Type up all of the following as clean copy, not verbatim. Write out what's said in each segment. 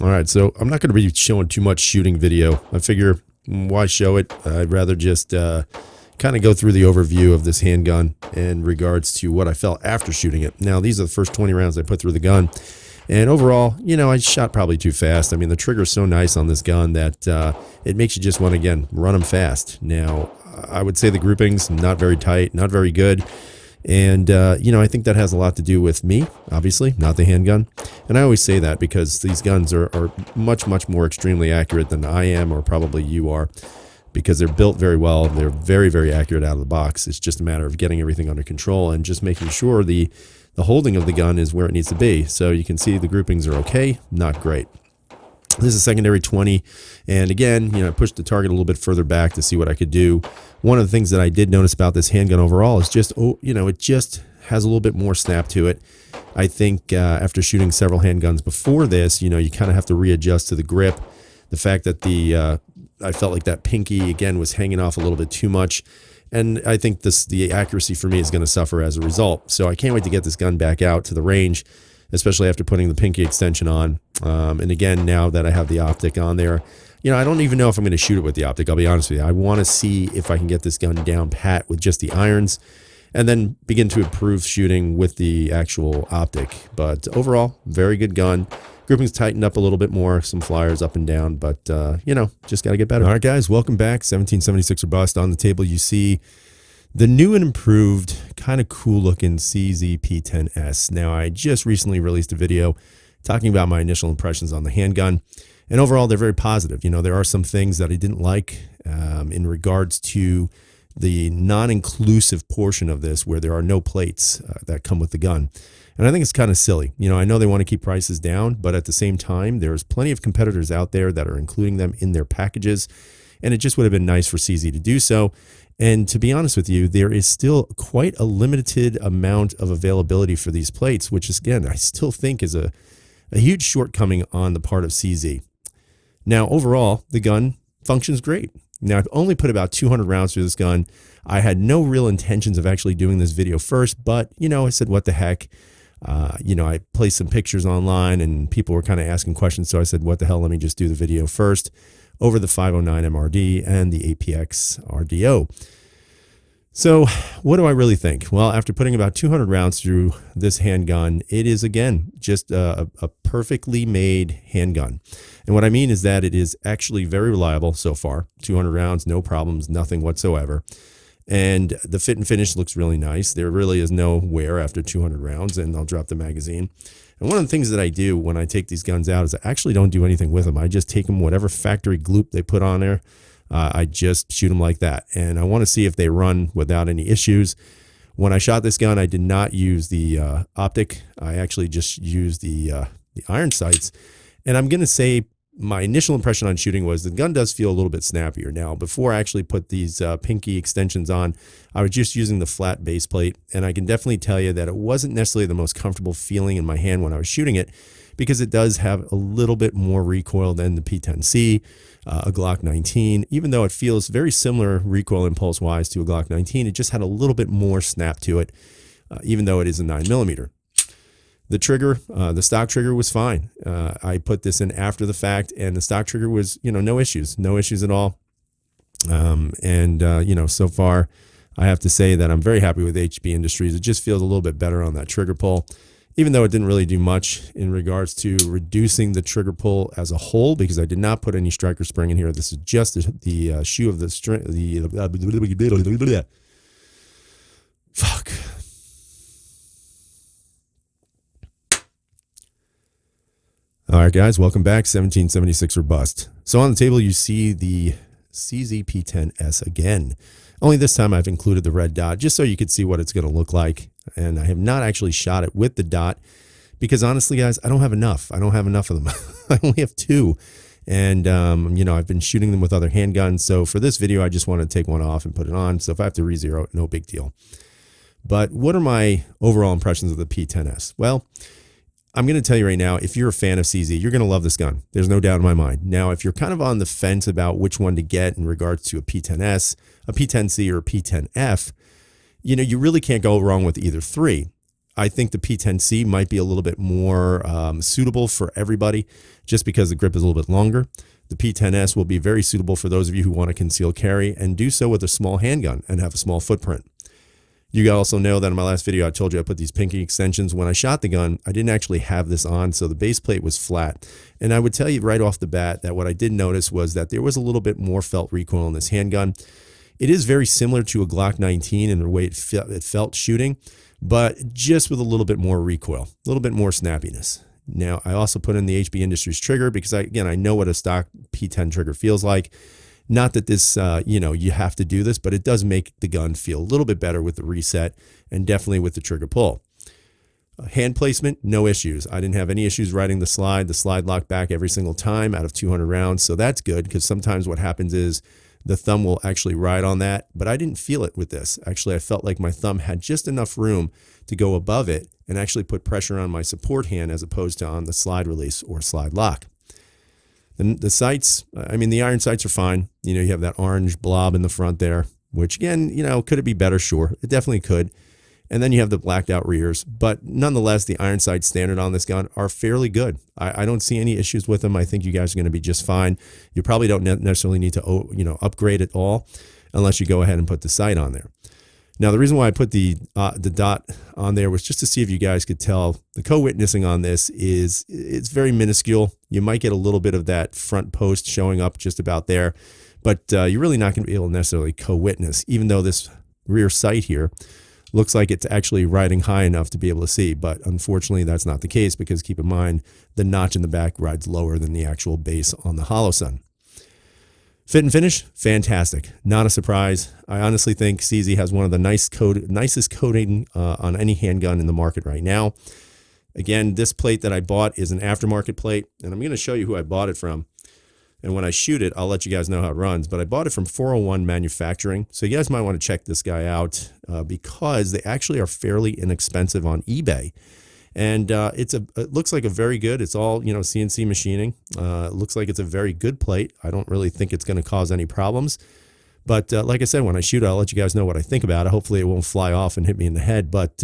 All right, so I'm not going to be showing too much shooting video. I figure, why show it? I'd rather just kind of go through the overview of this handgun in regards to what I felt after shooting it. Now, these are the first 20 rounds I put through the gun. And overall, I shot probably too fast. I mean, the trigger's so nice on this gun that it makes you just want to, again, run them fast. Now, I would say the groupings, not very tight, not very good. And, I think that has a lot to do with me, obviously, not the handgun. And I always say that because these guns are much, much more extremely accurate than I am, or probably you are, because they're built very well. They're very, very accurate out of the box. It's just a matter of getting everything under control and just making sure the holding of the gun is where it needs to be. So you can see the groupings are okay, not great. This is a secondary 20. And again, I pushed the target a little bit further back to see what I could do. One of the things that I did notice about this handgun overall is just, it just has a little bit more snap to it. I think after shooting several handguns before this, you kind of have to readjust to the grip. The fact that I felt like that pinky, again, was hanging off a little bit too much. And I think the accuracy for me is going to suffer as a result. So I can't wait to get this gun back out to the range, especially after putting the pinky extension on. And again, now that I have the optic on there, I don't even know if I'm going to shoot it with the optic. I'll be honest with you. I want to see if I can get this gun down pat with just the irons and then begin to improve shooting with the actual optic. But overall, very good gun. Groupings tightened up a little bit more, some flyers up and down, but, just got to get better. All right, guys, welcome back. 1776 or bust. On the table, you see the new and improved, kind of cool looking CZ P10s. Now, I just recently released a video talking about my initial impressions on the handgun, and overall, they're very positive. There are some things that I didn't like in regards to the non-inclusive portion of this, where there are no plates that come with the gun. And I think it's kind of silly. I know they want to keep prices down, but at the same time, there's plenty of competitors out there that are including them in their packages. And it just would have been nice for CZ to do so. And to be honest with you, there is still quite a limited amount of availability for these plates, which is, again, I still think is a huge shortcoming on the part of CZ. Now, overall, the gun functions great. Now, I've only put about 200 rounds through this gun. I had no real intentions of actually doing this video first, but, I said, what the heck? I placed some pictures online and people were kind of asking questions. So I said, what the hell, let me just do the video first over the 509 MRD and the APX RDO. So what do I really think? Well, after putting about 200 rounds through this handgun, it is, again, just a perfectly made handgun. And what I mean is that it is actually very reliable so far. 200 rounds, no problems, nothing whatsoever. And the fit and finish looks really nice. There really is no wear after 200 rounds, and I'll drop the magazine. And one of the things that I do when I take these guns out is I actually don't do anything with them. I just take them, whatever factory gloop they put on there, I just shoot them like that. And I want to see if they run without any issues. When I shot this gun, I did not use the optic. I actually just used the iron sights. And I'm going to say my initial impression on shooting was the gun does feel a little bit snappier. Now, before I actually put these pinky extensions on, I was just using the flat base plate, and I can definitely tell you that it wasn't necessarily the most comfortable feeling in my hand when I was shooting it, because it does have a little bit more recoil than the P10C, a Glock 19. Even though it feels very similar recoil impulse-wise to a Glock 19, it just had a little bit more snap to it, even though it is a 9mm. The trigger, the stock trigger was fine. I put this in after the fact, and the stock trigger was, no issues at all. So far, I have to say that I'm very happy with HB Industries. It just feels a little bit better on that trigger pull, even though it didn't really do much in regards to reducing the trigger pull as a whole, because I did not put any striker spring in here. This is just the shoe of the string. Fuck. All right, guys, welcome back. 1776 or bust. So on the table, you see the CZ P10s again. Only this time I've included the red dot just so you could see what it's going to look like. And I have not actually shot it with the dot because honestly, guys, I don't have enough. I don't have enough of them. I only have two. And, I've been shooting them with other handguns. So for this video, I just want to take one off and put it on. So if I have to re-zero it, no big deal. But what are my overall impressions of the P10s? Well, I'm going to tell you right now, if you're a fan of CZ, you're going to love this gun. There's no doubt in my mind. Now, if you're kind of on the fence about which one to get in regards to a P10s, a P10C, or a P10F, you really can't go wrong with either three. I think the P10C might be a little bit more suitable for everybody just because the grip is a little bit longer. The P10s will be very suitable for those of you who want to conceal carry and do so with a small handgun and have a small footprint. You also know that in my last video, I told you I put these pinky extensions. When I shot the gun, I didn't actually have this on, so the base plate was flat. And I would tell you right off the bat that what I did notice was that there was a little bit more felt recoil in this handgun. It is very similar to a Glock 19 in the way it felt shooting, but just with a little bit more recoil, a little bit more snappiness. Now, I also put in the HB Industries trigger because, again, I know what a stock P10 trigger feels like. Not that this, you have to do this, but it does make the gun feel a little bit better with the reset and definitely with the trigger pull. Hand placement, no issues. I didn't have any issues riding the slide. The slide locked back every single time out of 200 rounds, so that's good because sometimes what happens is the thumb will actually ride on that, but I didn't feel it with this. Actually, I felt like my thumb had just enough room to go above it and actually put pressure on my support hand as opposed to on the slide release or slide lock. Then the sights, the iron sights are fine. You have that orange blob in the front there, which again, could it be better? Sure, it definitely could. And then you have the blacked out rears, but nonetheless, the iron sights standard on this gun are fairly good. I don't see any issues with them. I think you guys are going to be just fine. You probably don't necessarily need to, upgrade it all unless you go ahead and put the sight on there. Now, the reason why I put the dot on there was just to see if you guys could tell the co-witnessing on this it's very minuscule. You might get a little bit of that front post showing up just about there, but you're really not going to be able to necessarily co-witness, even though this rear sight here looks like it's actually riding high enough to be able to see, but unfortunately that's not the case because keep in mind the notch in the back rides lower than the actual base on the Holosun. Fit and finish, fantastic. Not a surprise. I honestly think CZ has one of the nicest coating on any handgun in the market right now. Again, this plate that I bought is an aftermarket plate, and I'm going to show you who I bought it from. And when I shoot it, I'll let you guys know how it runs. But I bought it from 401 Manufacturing. So you guys might want to check this guy out because they actually are fairly inexpensive on eBay. And it looks like a very good, it's all, CNC machining. It looks like it's a very good plate. I don't really think it's going to cause any problems. But like I said, when I shoot it, I'll let you guys know what I think about it. Hopefully it won't fly off and hit me in the head. But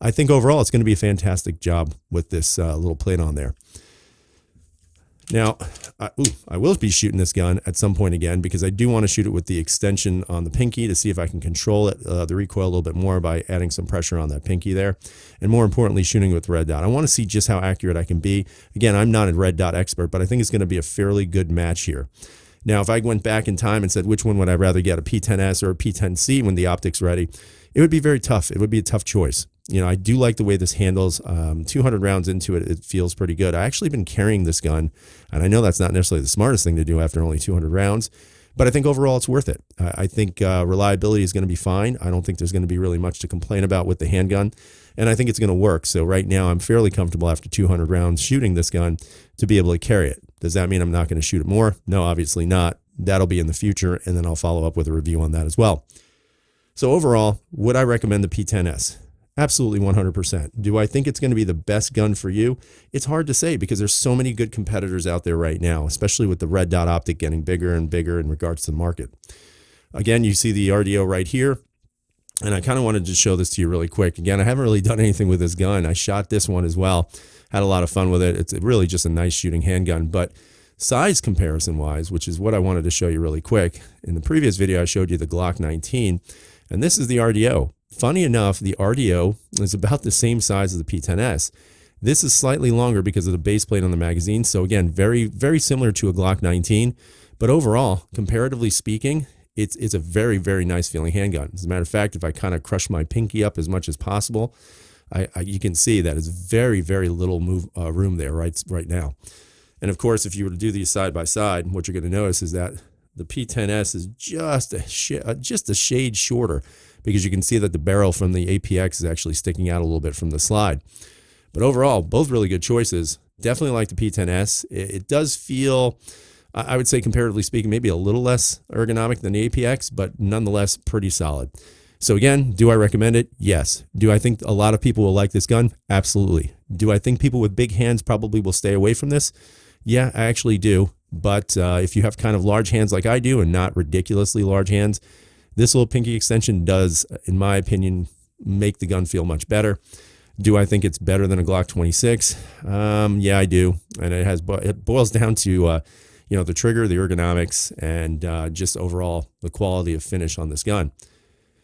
I think overall it's going to be a fantastic job with this little plate on there. Now, I will be shooting this gun at some point again because I do want to shoot it with the extension on the pinky to see if I can control it, the recoil a little bit more by adding some pressure on that pinky there. And more importantly, shooting with red dot. I want to see just how accurate I can be. Again, I'm not a red dot expert, but I think it's going to be a fairly good match here. Now, if I went back in time and said, which one would I rather get, a P10s or a P10C when the optic's ready, it would be very tough. It would be a tough choice. I do like the way this handles. 200 rounds into it, it feels pretty good. I actually been carrying this gun, and I know that's not necessarily the smartest thing to do after only 200 rounds, but I think overall it's worth it. I think reliability is going to be fine. I don't think there's going to be really much to complain about with the handgun, and I think it's going to work. So right now I'm fairly comfortable after 200 rounds shooting this gun to be able to carry it. Does that mean I'm not going to shoot it more? No, obviously not. That'll be in the future, and then I'll follow up with a review on that as well. So overall, would I recommend the P10s? Absolutely 100%. Do I think it's going to be the best gun for you? It's hard to say because there's so many good competitors out there right now, especially with the red dot optic getting bigger and bigger in regards to the market. Again, you see the RDO right here, and I kind of wanted to show this to you really quick. Again, I haven't really done anything with this gun. I shot this one as well, had a lot of fun with it. It's really just a nice shooting handgun, but size comparison wise, which is what I wanted to show you really quick. In the previous video, I showed you the Glock 19, and this is the RDO. Funny enough, the RDO is about the same size as the P10s. This is slightly longer because of the base plate on the magazine. So again, very, very similar to a Glock 19. But overall, comparatively speaking, it's a very, very nice feeling handgun. As a matter of fact, if I kind of crush my pinky up as much as possible, you can see that it's very, very little room there right now. And of course, if you were to do these side by side, what you're going to notice is that the P10s is just a shade shorter, because you can see that the barrel from the APX is actually sticking out a little bit from the slide. But overall, both really good choices. Definitely like the P10s. It does feel, I would say comparatively speaking, maybe a little less ergonomic than the APX, but nonetheless pretty solid. So again, do I recommend it? Yes. Do I think a lot of people will like this gun? Absolutely. Do I think people with big hands probably will stay away from this? Yeah, I actually do. But if you have kind of large hands like I do and not ridiculously large hands, this little pinky extension does, in my opinion, make the gun feel much better. Do I think it's better than a Glock 26? Yeah, I do. And it boils down to, the trigger, the ergonomics, and just overall the quality of finish on this gun.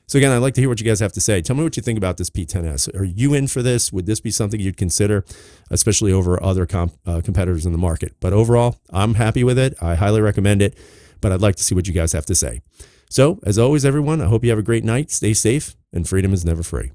So again, I'd like to hear what you guys have to say. Tell me what you think about this P10s. Are you in for this? Would this be something you'd consider, especially over other competitors in the market? But overall, I'm happy with it. I highly recommend it, but I'd like to see what you guys have to say. So as always, everyone, I hope you have a great night. Stay safe, and freedom is never free.